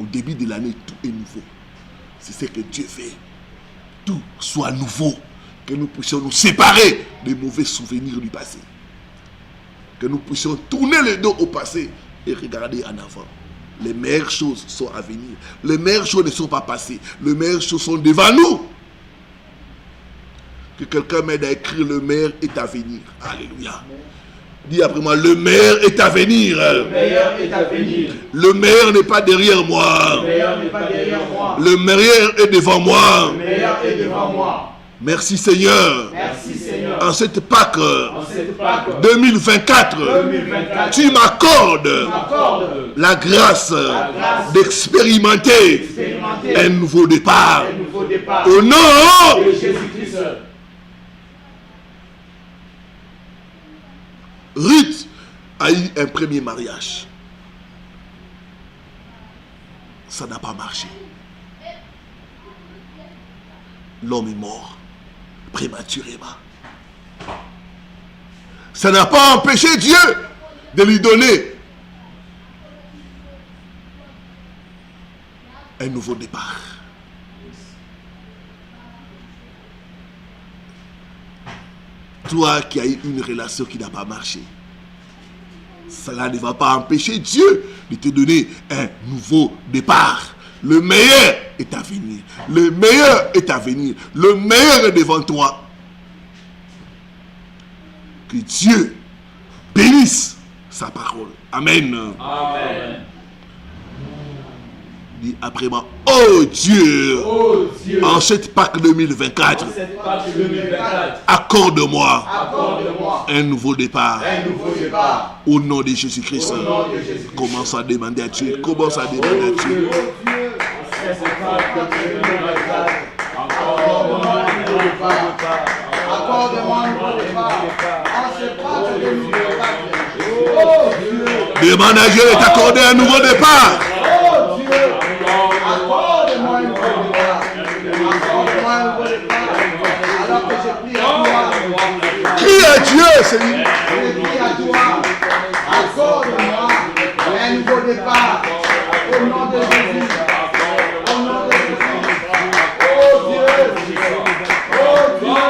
Au début de l'année, tout est nouveau. C'est ce que Dieu fait. Tout soit nouveau. Que nous puissions nous séparer des mauvais souvenirs du passé. Que nous puissions tourner le dos au passé et regarder en avant. Les meilleures choses sont à venir. Les meilleures choses ne sont pas passées. Les meilleures choses sont devant nous. Que quelqu'un m'aide à écrire, le meilleur est à venir. Alléluia. Dis après moi, le meilleur est à venir. Le meilleur est à venir. Le meilleur n'est pas derrière moi. Le meilleur n'est pas derrière moi. Le meilleur est devant moi. Le meilleur est devant moi. Merci Seigneur. Merci Seigneur. En cette Pâques, En cette Pâques 2024, 2024, tu m'accordes la grâce d'expérimenter un nouveau départ. un nouveau départ. Au nom de Jésus-Christ. Ruth a eu un premier mariage. Ça n'a pas marché. L'homme est mort prématurément. Ça n'a pas empêché Dieu de lui donner un nouveau départ. Toi qui as eu une relation qui n'a pas marché, cela ne va pas empêcher Dieu de te donner un nouveau départ. Le meilleur est à venir. Le meilleur est à venir. Le meilleur est devant toi. Que Dieu bénisse sa parole. Amen. Amen. Dis après moi, oh Dieu, en cette Pâques 2024, accorde-moi un nouveau départ. Au nom de Jésus-Christ. Commence à demander à Dieu. Commence à demander à Dieu. Accorde-moi un nouveau départ. Demande à Dieu de t'accorder un nouveau départ. Oh Dieu, accorde-moi un nouveau départ. Accorde-moi un nouveau départ. Alors que je prie à toi. Crie à Dieu, Seigneur. Je prie à toi. Accorde-moi un nouveau départ. Au nom de Jésus. Au nom de Jésus. Oh Dieu. Oh Dieu.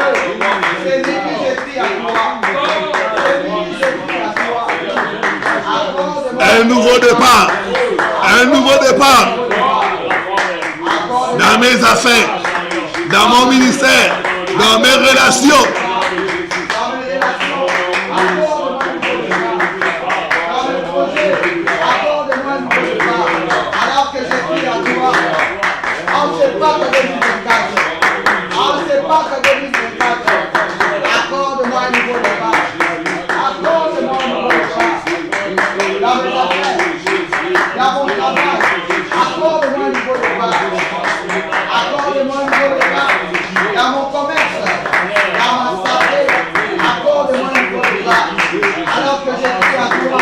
C'est lui que je prie à toi. C'est lui que je prie à toi. Accorde-moi Un nouveau départ. Un nouveau départ. Dans mes affaires. Dans mon ministère. Dans mes relations. Accorde-moi un nouveau départ. Accorde-moi un nouveau départ. Dans mes affaires, dans mon travail, accorde-moi un nouveau départ. Accorde-moi un nouveau départ. Dans mon commerce, dans ma santé, accorde-moi un nouveau départ. Alors que je prie à toi,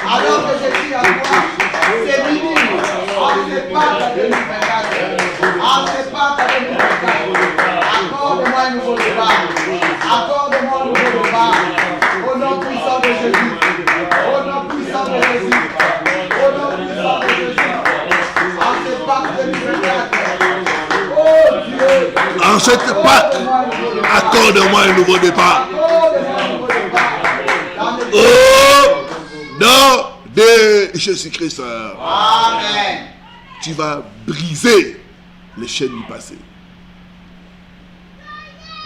alors que je prie à toi, c'est midi. On ne sait pas ta 2024. On ne sait pas ta 2024. Accorde-moi un nouveau départ. Accorde-moi un nouveau départ. Au nom puissant de Jésus. Au nom puissant de Jésus. Au nom puissant de Jésus. En cette Pâques 2024. Oh Dieu. En cette Pâques, accorde-moi un nouveau départ. Accorde-moi un nouveau départ. Au nom de Jésus-Christ. Amen. Tu vas briser les chaînes du passé.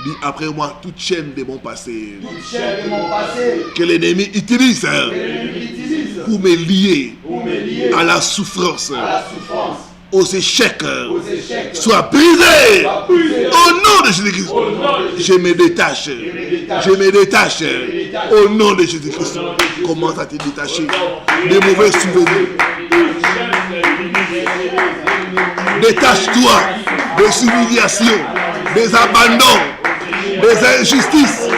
Dis après moi, toute chaîne de mon passé Toute chaîne de mon passé que l'ennemi utilise utilise pour me lier pour me lier à la souffrance, à la souffrance, aux échecs, aux échecs, soit brisé soit brisé. au nom de Jésus-Christ. Je me détache. Je me détache au nom de Jésus-Christ. Commence à te détacher des mauvais souvenirs. Détache-toi des humiliations, des abandons, des injustices.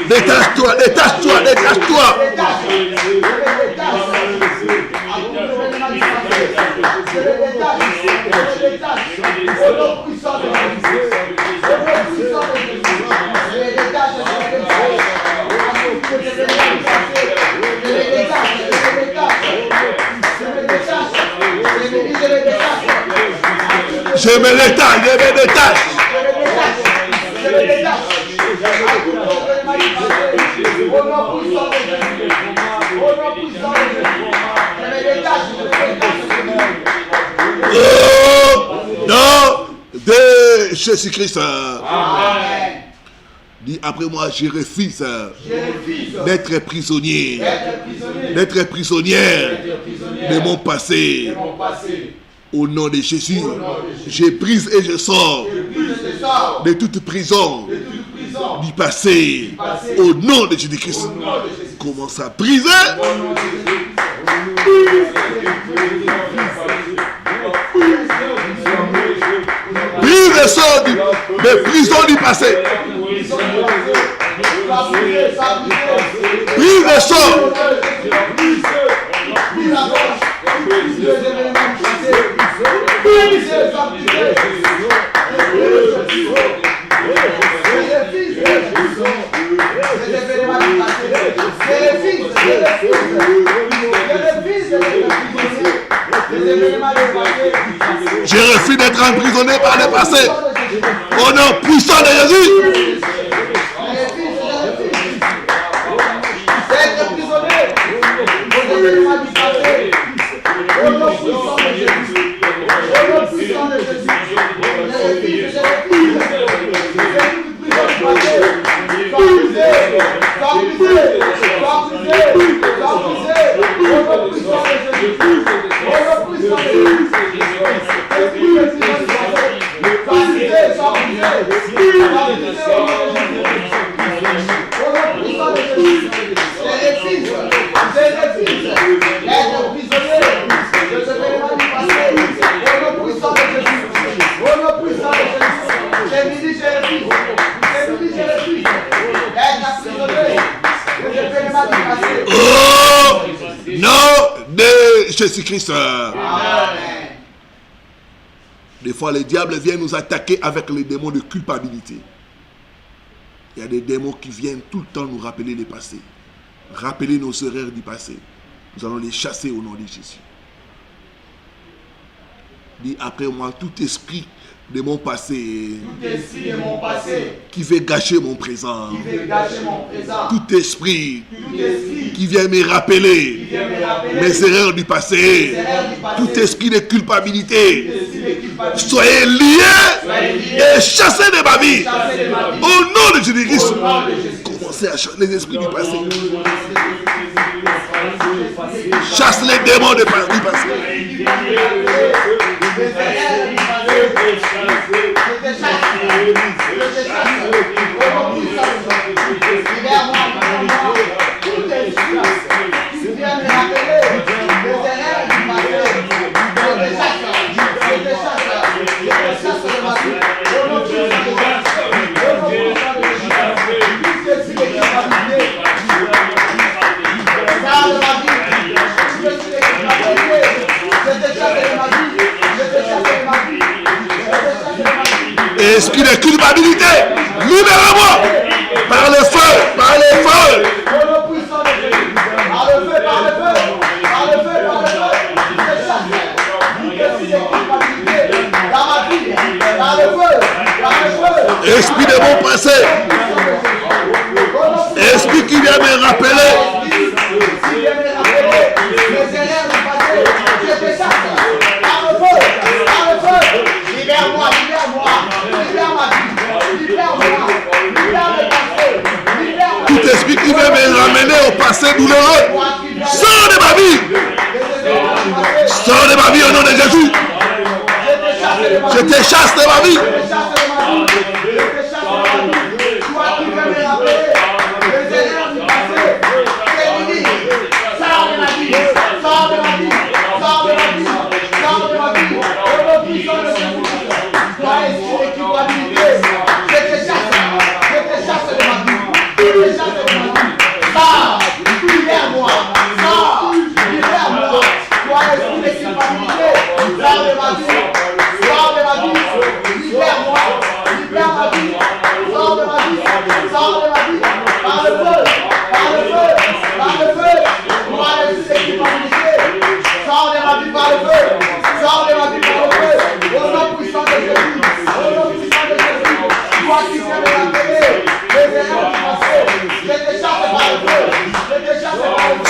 Détache-toi, détache-toi, détache-toi. Je me détache, je me détache. Au nom de Jésus-Christ. Amen. Dis après moi, je refuse d'être prisonnier, d'être prisonnière de mon passé. Au nom de Jésus, je brise et je sors de toute prison du passé. Au nom de Jésus-Christ, commence à briser. des prisons du passé. Prise de sort. Je refuse d'être emprisonné par le passé. Au nom puissant de Jésus. Oh, nom de Jésus-Christ. Des fois, le diable vient nous attaquer avec les démons de culpabilité. Il y a des démons qui viennent tout le temps nous rappeler le passé. Rappeler nos erreurs du passé. Nous allons les chasser au nom de Jésus. Dis après moi, tout esprit de mon passé, qui veut gâcher mon présent, tout esprit qui vient me rappeler mes erreurs du passé, tout esprit de culpabilité, soyez liés et chassés de ma vie au nom de Jésus-Christ. Commencez à chasser les esprits du passé. Chasse les démons du passé. Esprit de culpabilité, libérez-moi par le feu, par le feu. Esprit de mon passé, esprit qui vient me rappeler. Libère-moi, tout esprit qui veut me ramener au passé douloureux, sors de ma vie. Sors de ma vie au nom de Jésus. Je te chasse de ma vie.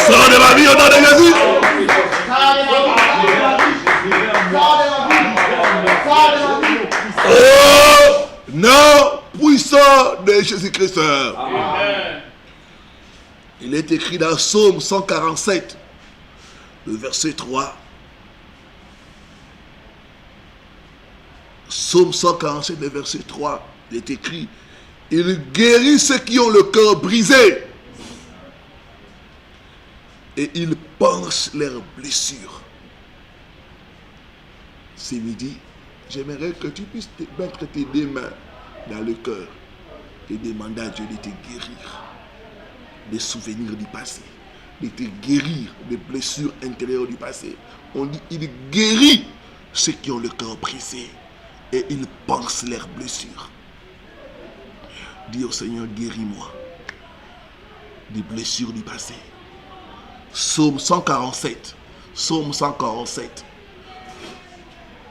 Sors de ma vie au nom de Jésus. Oh, nom puissant de Jésus-Christ. Il est écrit dans Psaume 147, le verset 3. Psaume 147, le verset 3. Il est écrit: il guérit ceux qui ont le cœur brisé et il pense leurs blessures. Ce midi, J'aimerais que tu puisses mettre tes deux mains dans le cœur et demander à Dieu de te guérir des souvenirs du passé, de te guérir des blessures intérieures du passé. On dit il guérit ceux qui ont le cœur brisé et ils pensent leurs blessures. Dis au Seigneur, guéris-moi des blessures du passé. Psaume 147. Psaume 147.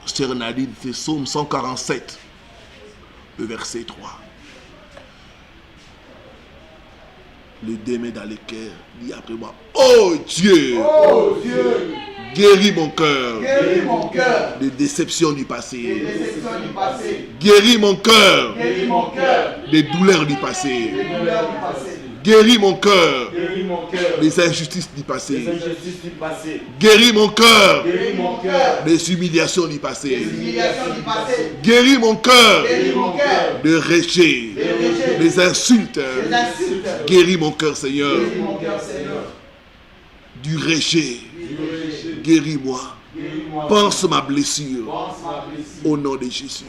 Sœur Nadine, c'est Psaume 147, le verset 3. Le démé dans le cœur dit après moi, oh Dieu, guéris mon cœur, des déceptions du passé, guéris mon cœur, des douleurs du passé, guéris mon cœur, des injustices du passé, guéris mon cœur, des humiliations du passé, guéris mon cœur, de rejet, des insultes, guéris mon cœur Seigneur, du rejet, guéris-moi, pense ma blessure, au nom de Jésus.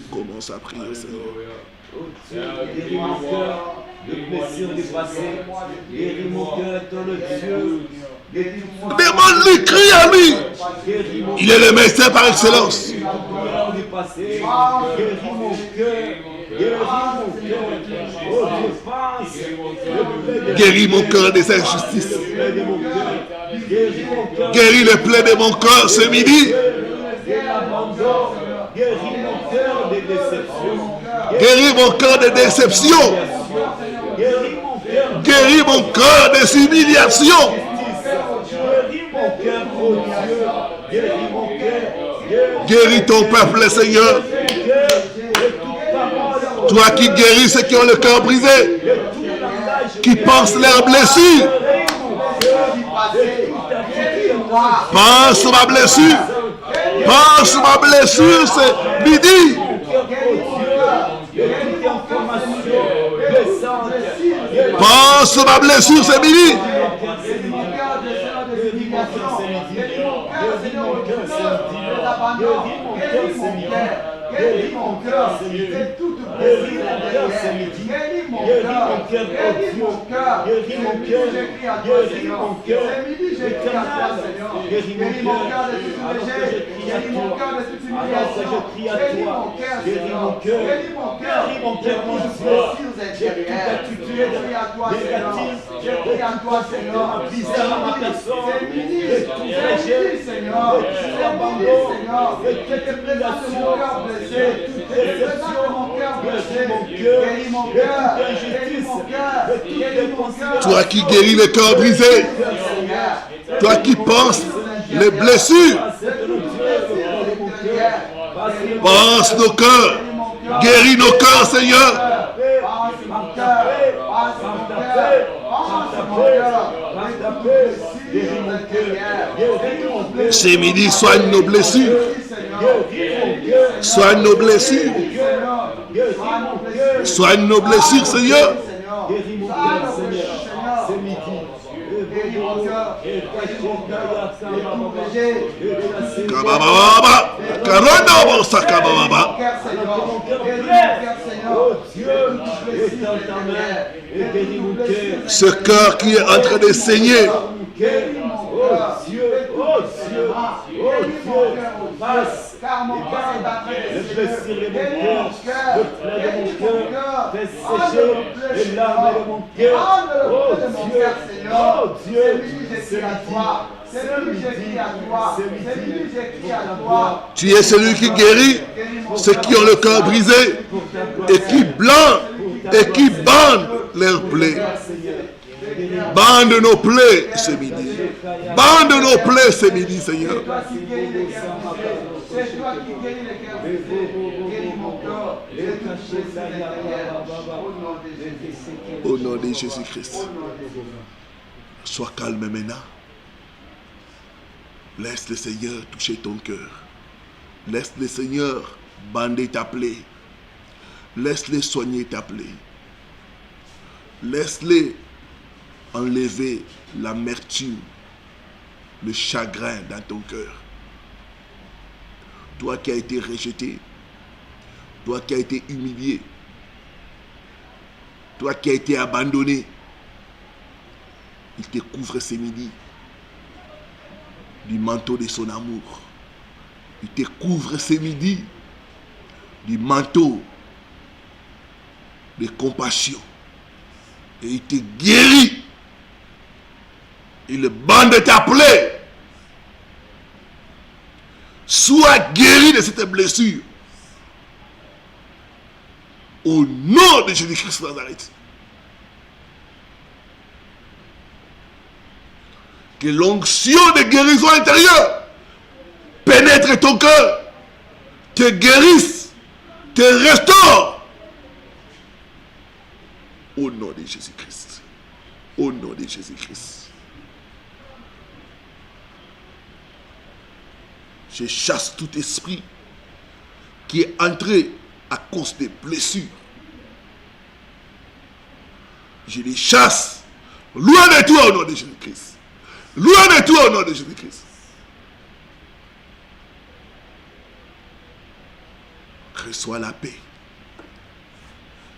Commence à prier Seigneur. Guéris mon cœur de blessures du passé. Guéris mon cœur, toi le Dieu. Demande-lui, crie à lui. Il est le médecin par excellence. Guéris mon cœur. Guéris mon cœur. Oh Dieu, pense. Guéris mon cœur des injustices. Guéris le plaie de mon cœur ce midi. Guéris mon cœur des déceptions. Guéris mon cœur des déceptions. Guéris mon cœur des humiliations. Guéris mon cœur, oh Dieu. Guéris mon cœur. Guéris ton peuple, Seigneur. Toi qui guéris ceux qui ont le cœur brisé, qui pensent leurs blessures. Pense ma blessure. Pense ma blessure ce midi. Pense ma blessure ce midi. Guéris mon cœur, c'est toute blessure. Guéris mon cœur, guéris mon cœur, guéris mon cœur, guéris mon cœur. C'est midi, j'ai crié à toi, Seigneur. Guéris mon cœur de toute rejet, guéris mon cœur de toute humiliation. Guéris mon cœur, guéris mon cœur, guéris mon cœur, guéris mon cœur, mon Dieu. J'ai crié à toi, Seigneur. J'ai crié à toi, Seigneur. C'est midi, Seigneur. C'est midi, Seigneur. Je te présente mon cœur blessé. Toi qui guéris le cœur brisé, toi qui penses les blessures, pense nos cœurs, guéris nos cœurs, Seigneur. Ce midi, soigne nos blessures. Soigne nos blessures. Soigne nos blessures, Seigneur. Kabababa, Karono Sakababa. Ce cœur qui est en train de saigner. Car mon cœur est battu, le plaisir de mon cœur, fait sécher les larmes de mon cœur. Oh Dieu, c'est lui, j'écris à toi. C'est lui, j'écris à toi. C'est lui, j'écris à toi. Tu es celui qui guérit ceux qui ont le cœur brisé et qui blanc et qui bandent leurs plaies. Bande nos plaies ce midi. Bande nos plaies ce midi, Seigneur. C'est toi qui guéris les cœurs brisés. Guéris mon corps. Au nom de Jésus-Christ. Sois calme maintenant. Laisse le Seigneur toucher ton cœur. Laisse le Seigneur bander ta plaie. Laisse-le soigner ta plaie. Laisse-le enlever l'amertume, le chagrin dans ton cœur. Toi qui as été rejeté, toi qui as été humilié, toi qui as été abandonné, il te couvre ce midi du manteau de son amour. Il te couvre ce midi du manteau de compassion. Et il te guérit. Il bande ta plaie. Sois guéri de cette blessure. Au nom de Jésus-Christ de Nazareth. Que l'onction de guérison intérieure pénètre ton cœur, te guérisse, te restaure. Au nom de Jésus-Christ. Au nom de Jésus-Christ. Je chasse tout esprit qui est entré à cause des blessures. Je les chasse. Loin de toi au nom de Jésus-Christ. Loin de toi au nom de Jésus-Christ. Reçois la paix.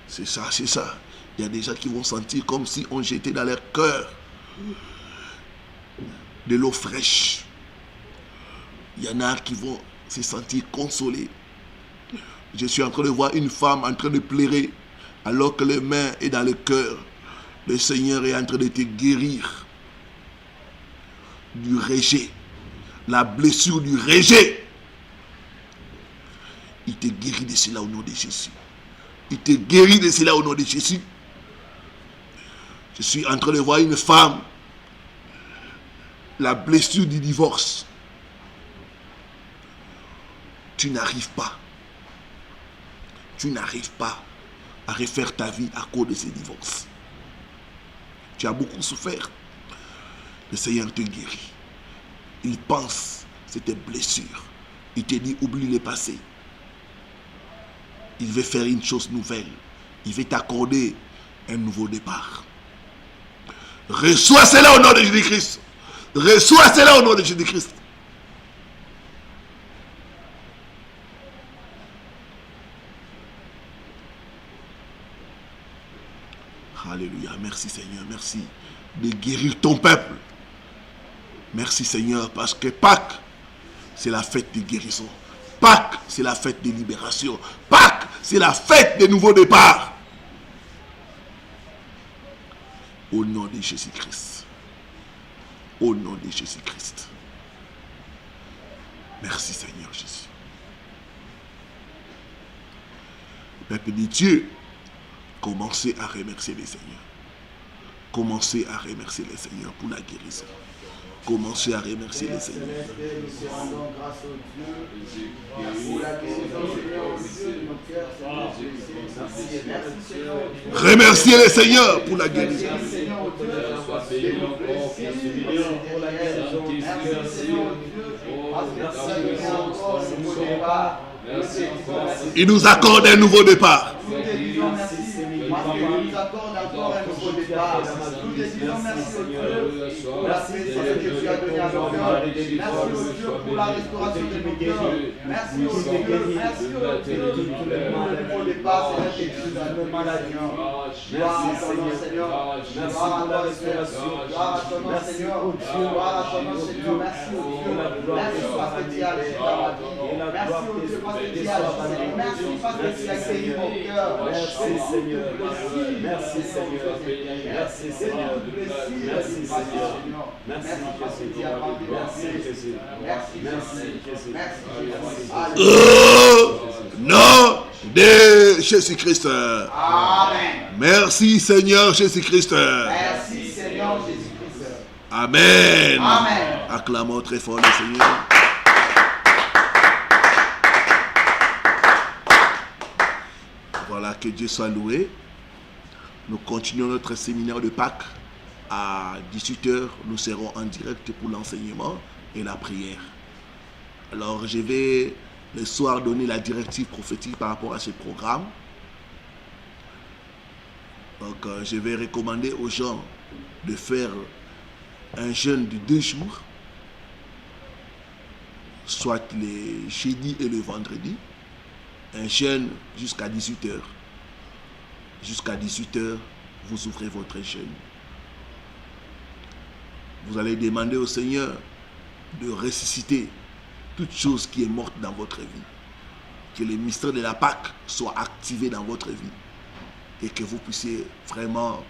C'est ça, c'est ça. Il y a des gens qui vont sentir comme si on jetait dans leur cœur de l'eau fraîche. Il y en a qui vont se sentir consolés. Je suis en train de voir une femme en train de pleurer alors que les mains est dans le cœur. Le Seigneur est en train de te guérir du rejet. La blessure du rejet. Il te guérit de cela au nom de Jésus. Il te guérit de cela au nom de Jésus. Je suis en train de voir une femme. La blessure du divorce. Tu n'arrives pas. Tu n'arrives pas à refaire ta vie à cause de ce divorce. Tu as beaucoup souffert. Le Seigneur te guérit. Il pense cette blessure. Il te dit oublie le passé. Il veut faire une chose nouvelle. Il veut t'accorder un nouveau départ. Reçois cela au nom de Jésus-Christ. Reçois cela au nom de Jésus-Christ. Alléluia. Merci Seigneur. Merci de guérir ton peuple. Merci Seigneur parce que Pâques, c'est la fête de guérison. Pâques, c'est la fête de libération. Pâques, c'est la fête des nouveaux départs. Au nom de Jésus-Christ. Au nom de Jésus-Christ. Merci Seigneur Jésus. Peuple de Dieu, commencez à remercier les Seigneurs. Commencez à remercier les Seigneurs pour la guérison. Commencez à remercier les Seigneurs. Remerciez les Seigneurs pour la guérison. Il nous accorde un nouveau départ. Merci parce que tu as donné à nos cœurs. Merci au Dieu pour la restauration de nos cœurs. Merci au Dieu. Merci au Dieu. Au départ, c'est la maladie. Gloire à ton nom, Seigneur. Gloire à toi, Seigneur. Gloire à ton nom, Seigneur. Gloire à ton nom, Seigneur. Merci au Dieu. Merci parce que tu as agi dans ma vie. Merci au Dieu parce que tu as agi. Merci parce que tu as guéri mon cœur. Merci Seigneur. Merci Seigneur. Merci Seigneur. Merci Seigneur. Merci Jésus. Au nom de Jésus-Christ. Amen. Merci Seigneur Jésus-Christ. Merci Seigneur Jésus-Christ. Amen. Amen. Acclamons très fort le Seigneur. Voilà, que Dieu soit loué. Nous continuons notre séminaire de Pâques. À 18h, nous serons en direct pour l'enseignement et la prière. Alors, je vais le soir donner la directive prophétique par rapport à ce programme. Donc, je vais recommander aux gens de faire un jeûne de 2 jours, soit les jeudis et le vendredi, un jeûne jusqu'à 18h. Jusqu'à 18h, vous ouvrez votre jeûne. Vous allez demander au Seigneur de ressusciter toute chose qui est morte dans votre vie. Que le mystère de la Pâque soit activé dans votre vie et que vous puissiez vraiment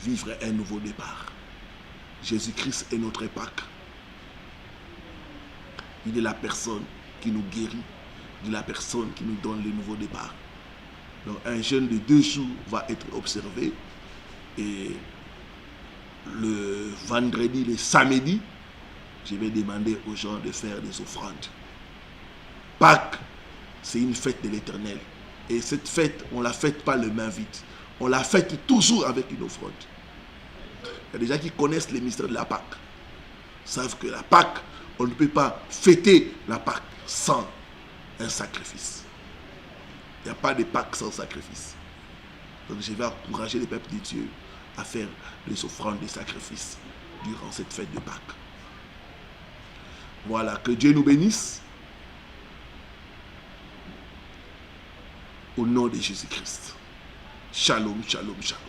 vivre un nouveau départ. Jésus-Christ est notre Pâque. Il est la personne qui nous guérit. Il est la personne qui nous donne le nouveau départ. Donc un jeûne de 2 jours va être observé. Et le vendredi, le samedi, je vais demander aux gens de faire des offrandes. Pâques, c'est une fête de l'Éternel. Et cette fête, on ne la fête pas les mains vides. On la fête toujours avec une offrande. Il y a des gens qui connaissent les mystères de la Pâque. Savent que la Pâque, on ne peut pas fêter la Pâque sans un sacrifice. Il n'y a pas de Pâque sans sacrifice. Donc je vais encourager les peuples de Dieu à faire des offrandes, des sacrifices durant cette fête de Pâques. Voilà, que Dieu nous bénisse. Au nom de Jésus-Christ. Shalom, shalom, shalom.